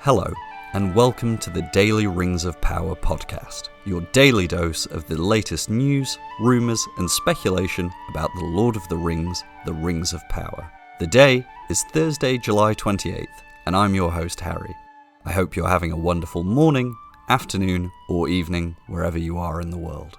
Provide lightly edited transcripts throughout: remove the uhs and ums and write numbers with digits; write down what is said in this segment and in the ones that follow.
Hello, and welcome to the Daily Rings of Power podcast, your daily dose of the latest news, rumours, and speculation about the Lord of the Rings, the Rings of Power. The day is Thursday, July 28th, and I'm your host, Harry. I hope you're having a wonderful morning, afternoon, or evening, wherever you are in the world.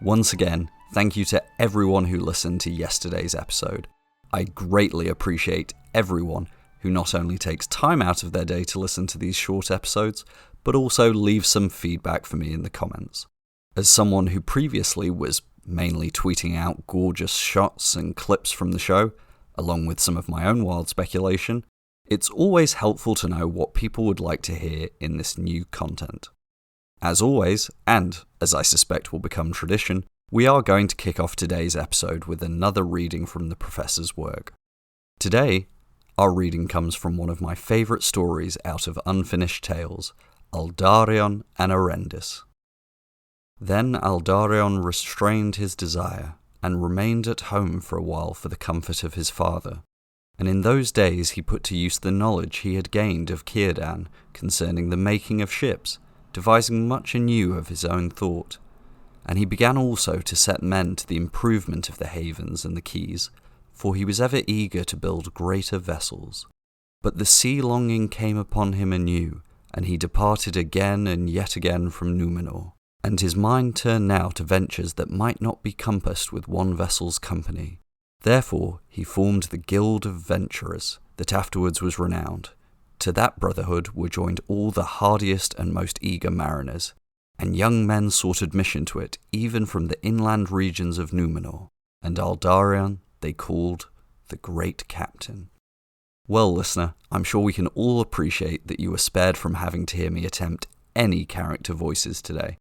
Once again, thank you to everyone who listened to yesterday's episode. I greatly appreciate everyone who not only takes time out of their day to listen to these short episodes, but also leaves some feedback for me in the comments. As someone who previously was mainly tweeting out gorgeous shots and clips from the show, along with some of my own wild speculation, it's always helpful to know what people would like to hear in this new content. As always, and as I suspect will become tradition, we are going to kick off today's episode with another reading from the Professor's work. Today, our reading comes from one of my favourite stories out of Unfinished Tales, Aldarion and Elendil. Then Aldarion restrained his desire, and remained at home for a while for the comfort of his father. And in those days he put to use the knowledge he had gained of Círdan concerning the making of ships, devising much anew of his own thought. And he began also to set men to the improvement of the havens and the quays, for he was ever eager to build greater vessels. But the sea-longing came upon him anew, and he departed again and yet again from Numenor, and his mind turned now to ventures that might not be compassed with one vessel's company. Therefore he formed the Guild of Venturers, that afterwards was renowned. To that brotherhood were joined all the hardiest and most eager mariners, and young men sought admission to it even from the inland regions of Numenor, and Aldarion they called the Great Captain. Well, listener, I'm sure we can all appreciate that you were spared from having to hear me attempt any character voices today.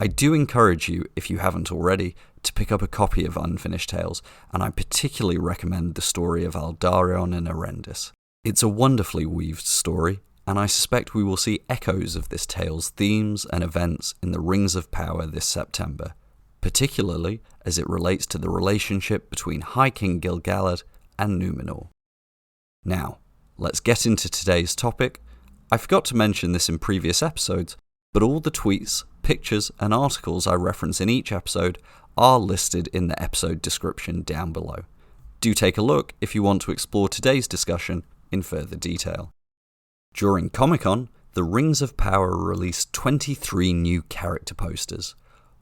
I do encourage you, if you haven't already, to pick up a copy of Unfinished Tales, and I particularly recommend the story of Aldarion and Elendil. It's a wonderfully weaved story, and I suspect we will see echoes of this tale's themes and events in the Rings of Power this September, particularly as it relates to the relationship between High King Gil-galad and Numenor. Now, let's get into today's topic. I forgot to mention this in previous episodes, but all the tweets, pictures, and articles I reference in each episode are listed in the episode description down below. Do take a look if you want to explore today's discussion in further detail. During Comic-Con, the Rings of Power released 23 new character posters.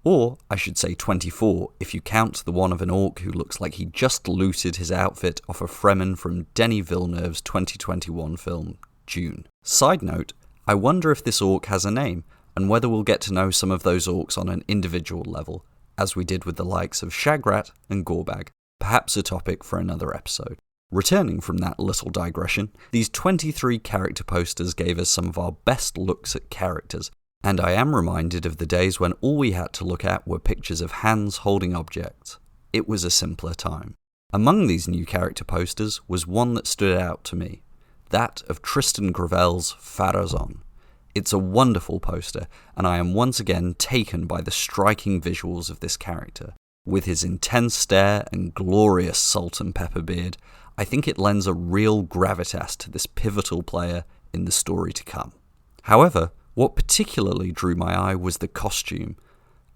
Or, I should say 24, if you count the one of an orc who looks like he just looted his outfit off a Fremen from Denis Villeneuve's 2021 film, Dune. Side note, I wonder if this orc has a name, and whether we'll get to know some of those orcs on an individual level, as we did with the likes of Shagrat and Gorbag, perhaps a topic for another episode. Returning from that little digression, these 23 character posters gave us some of our best looks at characters, and I am reminded of the days when all we had to look at were pictures of hands holding objects. It was a simpler time. Among these new character posters was one that stood out to me, that of Tristan Gravel's Pharazon. It's a wonderful poster, and I am once again taken by the striking visuals of this character. With his intense stare and glorious salt and pepper beard, I think it lends a real gravitas to this pivotal player in the story to come. However, what particularly drew my eye was the costume.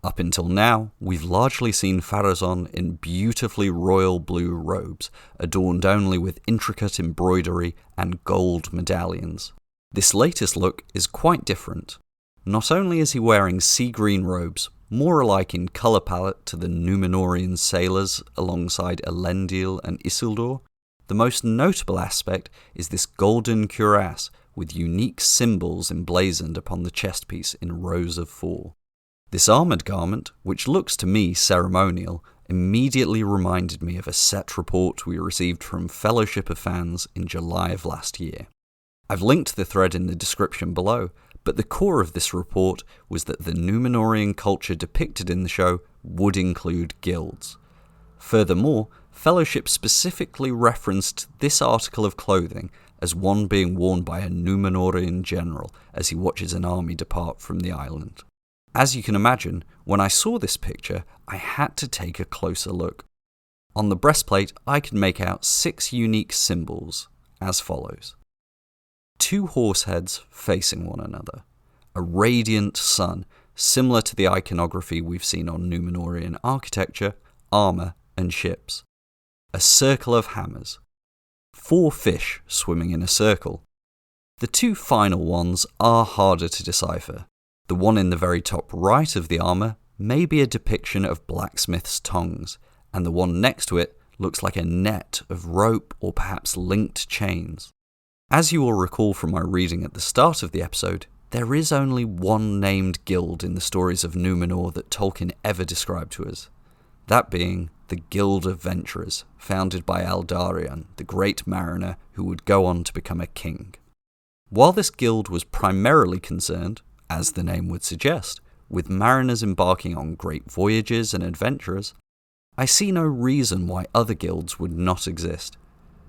Up until now, we've largely seen Pharazon in beautifully royal blue robes, adorned only with intricate embroidery and gold medallions. This latest look is quite different. Not only is he wearing sea green robes, more alike in colour palette to the Numenorian sailors alongside Elendil and Isildur, the most notable aspect is this golden cuirass with unique symbols emblazoned upon the chest piece in rows of 4. This armoured garment, which looks to me ceremonial, immediately reminded me of a set report we received from Fellowship of Fans in July of last year. I've linked the thread in the description below, but the core of this report was that the Numenorian culture depicted in the show would include guilds. Furthermore, Fellowship specifically referenced this article of clothing as one being worn by a Numenorian general as he watches an army depart from the island. As you can imagine, when I saw this picture, I had to take a closer look. On the breastplate, I could make out 6 unique symbols, as follows. Two horse heads facing one another. A radiant sun, similar to the iconography we've seen on Numenorian architecture, armour and ships. A circle of hammers. 4 fish swimming in a circle. The two final ones are harder to decipher. The one in the very top right of the armour may be a depiction of blacksmith's tongs, and the one next to it looks like a net of rope or perhaps linked chains. As you will recall from my reading at the start of the episode, there is only one named guild in the stories of Numenor that Tolkien ever described to us, that being the Guild of Venturers, founded by Eldarion, the great mariner who would go on to become a king. While this guild was primarily concerned, as the name would suggest, with mariners embarking on great voyages and adventurers, I see no reason why other guilds would not exist.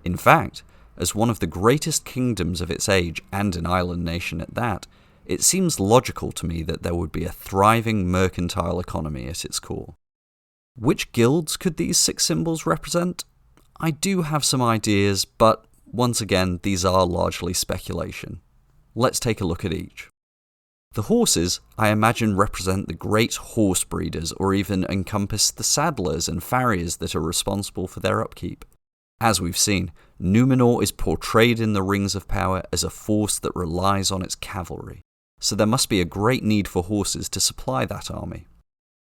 In fact, as one of the greatest kingdoms of its age, and an island nation at that, it seems logical to me that there would be a thriving mercantile economy at its core. Which guilds could these 6 symbols represent? I do have some ideas, but once again, these are largely speculation. Let's take a look at each. The horses, I imagine, represent the great horse breeders, or even encompass the saddlers and farriers that are responsible for their upkeep. As we've seen, Numenor is portrayed in the Rings of Power as a force that relies on its cavalry, so there must be a great need for horses to supply that army.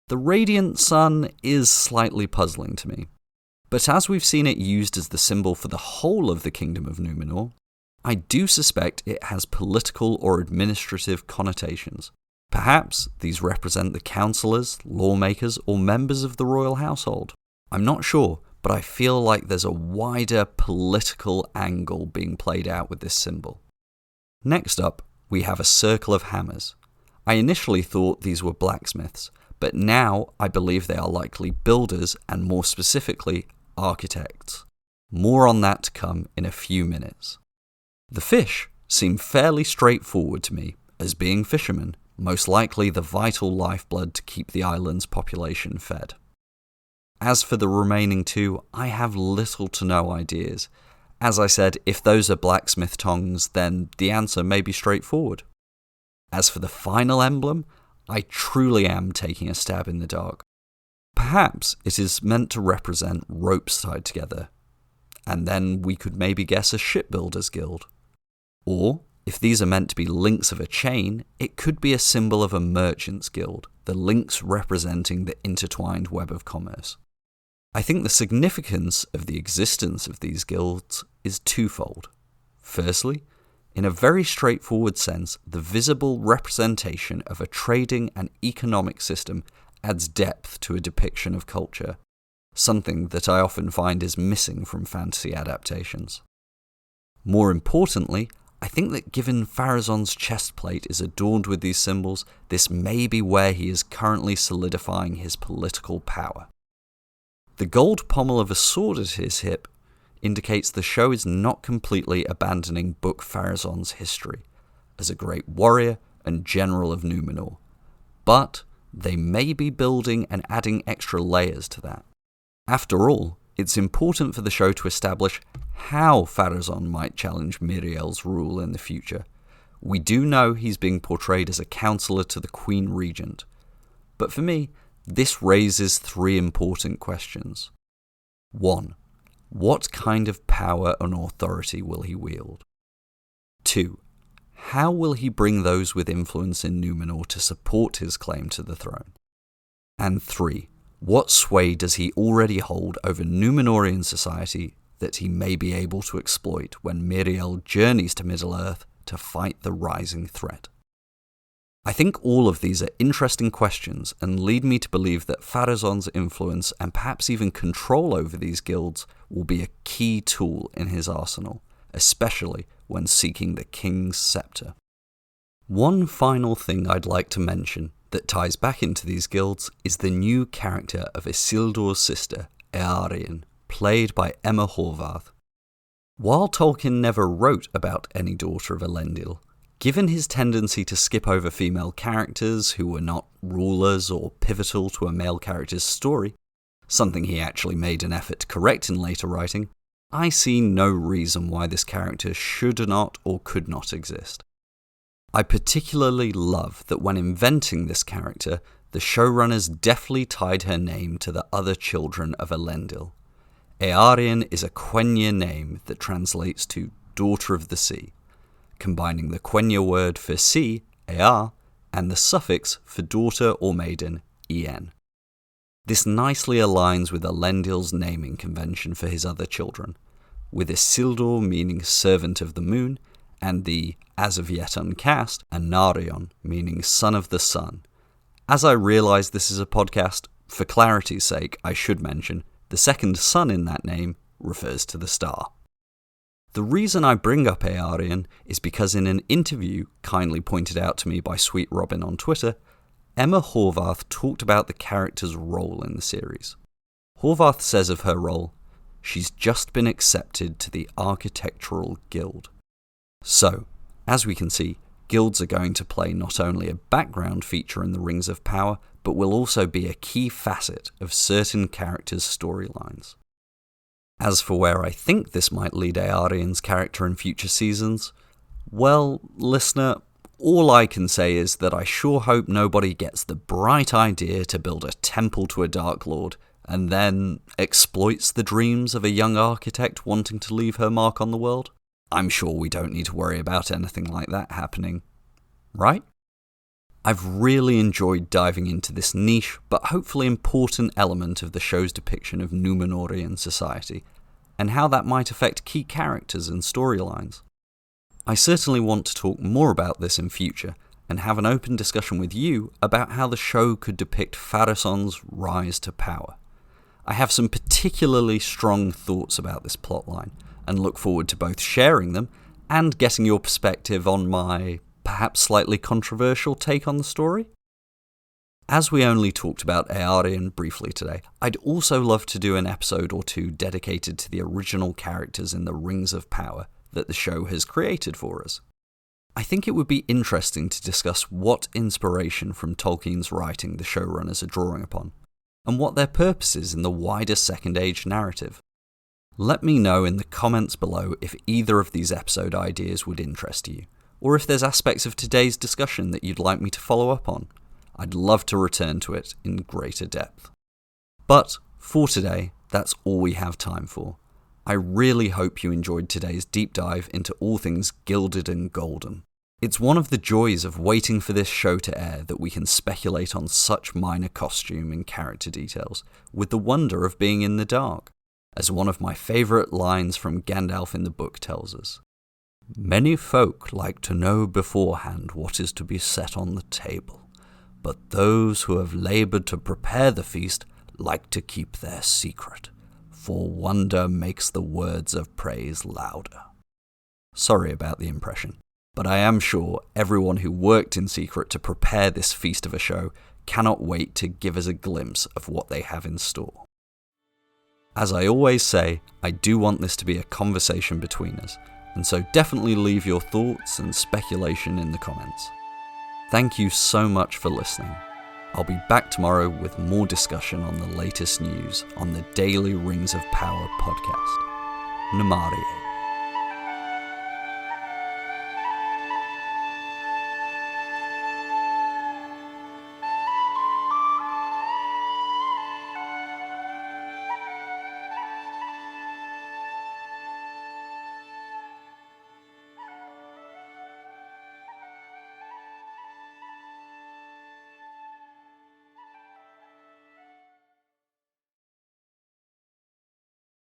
The radiant sun is slightly puzzling to me, but as we've seen it used as the symbol for the whole of the Kingdom of Numenor, I do suspect it has political or administrative connotations. Perhaps these represent the councillors, lawmakers, or members of the royal household. I'm not sure, but I feel like there's a wider political angle being played out with this symbol. Next up, we have a circle of hammers. I initially thought these were blacksmiths, but now I believe they are likely builders and more specifically, architects. More on that to come in a few minutes. The fish seem fairly straightforward to me, as being fishermen, most likely the vital lifeblood to keep the island's population fed. As for the remaining 2, I have little to no ideas. As I said, if those are blacksmith tongs, then the answer may be straightforward. As for the final emblem, I truly am taking a stab in the dark. Perhaps it is meant to represent ropes tied together, and then we could maybe guess a shipbuilder's guild. Or, if these are meant to be links of a chain, it could be a symbol of a merchant's guild, the links representing the intertwined web of commerce. I think the significance of the existence of these guilds is twofold. Firstly, in a very straightforward sense, the visible representation of a trading and economic system adds depth to a depiction of culture, something that I often find is missing from fantasy adaptations. More importantly, I think that given Pharazon's chestplate is adorned with these symbols, this may be where he is currently solidifying his political power. The gold pommel of a sword at his hip indicates the show is not completely abandoning Book Pharazon's history as a great warrior and general of Numenor, but they may be building and adding extra layers to that. After all, it's important for the show to establish how Pharazon might challenge Miriel's rule in the future. We do know he's being portrayed as a counselor to the Queen Regent, but for me, this raises 3 important questions. 1. What kind of power and authority will he wield? 2. How will he bring those with influence in Numenor to support his claim to the throne? And 3. What sway does he already hold over Numenorian society that he may be able to exploit when Miriel journeys to Middle-earth to fight the rising threat? I think all of these are interesting questions and lead me to believe that Pharazon's influence and perhaps even control over these guilds will be a key tool in his arsenal, especially when seeking the king's scepter. One final thing I'd like to mention that ties back into these guilds is the new character of Isildur's sister, Eärien, played by Emma Horvath. While Tolkien never wrote about any daughter of Elendil, given his tendency to skip over female characters who were not rulers or pivotal to a male character's story, something he actually made an effort to correct in later writing, I see no reason why this character should not or could not exist. I particularly love that when inventing this character, the showrunners deftly tied her name to the other children of Elendil. Eärien is a Quenya name that translates to Daughter of the Sea, combining the Quenya word for sea, Ear, and the suffix for daughter or maiden, En. This nicely aligns with Elendil's naming convention for his other children, with Isildur meaning servant of the moon, and the, as of yet uncast, Anarion meaning son of the sun. As I realise this is a podcast, for clarity's sake I should mention, the second son in that name refers to the star. The reason I bring up Eärien is because in an interview kindly pointed out to me by Sweet Robin on Twitter, Emma Horvath talked about the character's role in the series. Horvath says of her role, she's just been accepted to the Architectural Guild. So, as we can see, guilds are going to play not only a background feature in the Rings of Power, but will also be a key facet of certain characters' storylines. As for where I think this might lead Eärion's character in future seasons, well, listener, all I can say is that I sure hope nobody gets the bright idea to build a temple to a Dark Lord and then exploits the dreams of a young architect wanting to leave her mark on the world. I'm sure we don't need to worry about anything like that happening, right? I've really enjoyed diving into this niche but hopefully important element of the show's depiction of Numenorian society, and how that might affect key characters and storylines. I certainly want to talk more about this in future, and have an open discussion with you about how the show could depict Pharazon's rise to power. I have some particularly strong thoughts about this plotline, and look forward to both sharing them and getting your perspective on my perhaps slightly controversial take on the story. As we only talked about Eärien briefly today, I'd also love to do an episode or two dedicated to the original characters in the Rings of Power that the show has created for us. I think it would be interesting to discuss what inspiration from Tolkien's writing the showrunners are drawing upon, and what their purpose is in the wider Second Age narrative. Let me know in the comments below if either of these episode ideas would interest you, or if there's aspects of today's discussion that you'd like me to follow up on. I'd love to return to it in greater depth. But for today, that's all we have time for. I really hope you enjoyed today's deep dive into all things gilded and golden. It's one of the joys of waiting for this show to air that we can speculate on such minor costume and character details, with the wonder of being in the dark, as one of my favourite lines from Gandalf in the book tells us. Many folk like to know beforehand what is to be set on the table, but those who have laboured to prepare the feast like to keep their secret, for wonder makes the words of praise louder. Sorry about the impression, but I am sure everyone who worked in secret to prepare this feast of a show cannot wait to give us a glimpse of what they have in store. As I always say, I do want this to be a conversation between us, and so definitely leave your thoughts and speculation in the comments. Thank you so much for listening. I'll be back tomorrow with more discussion on the latest news on the Daily Rings of Power podcast. Namarie.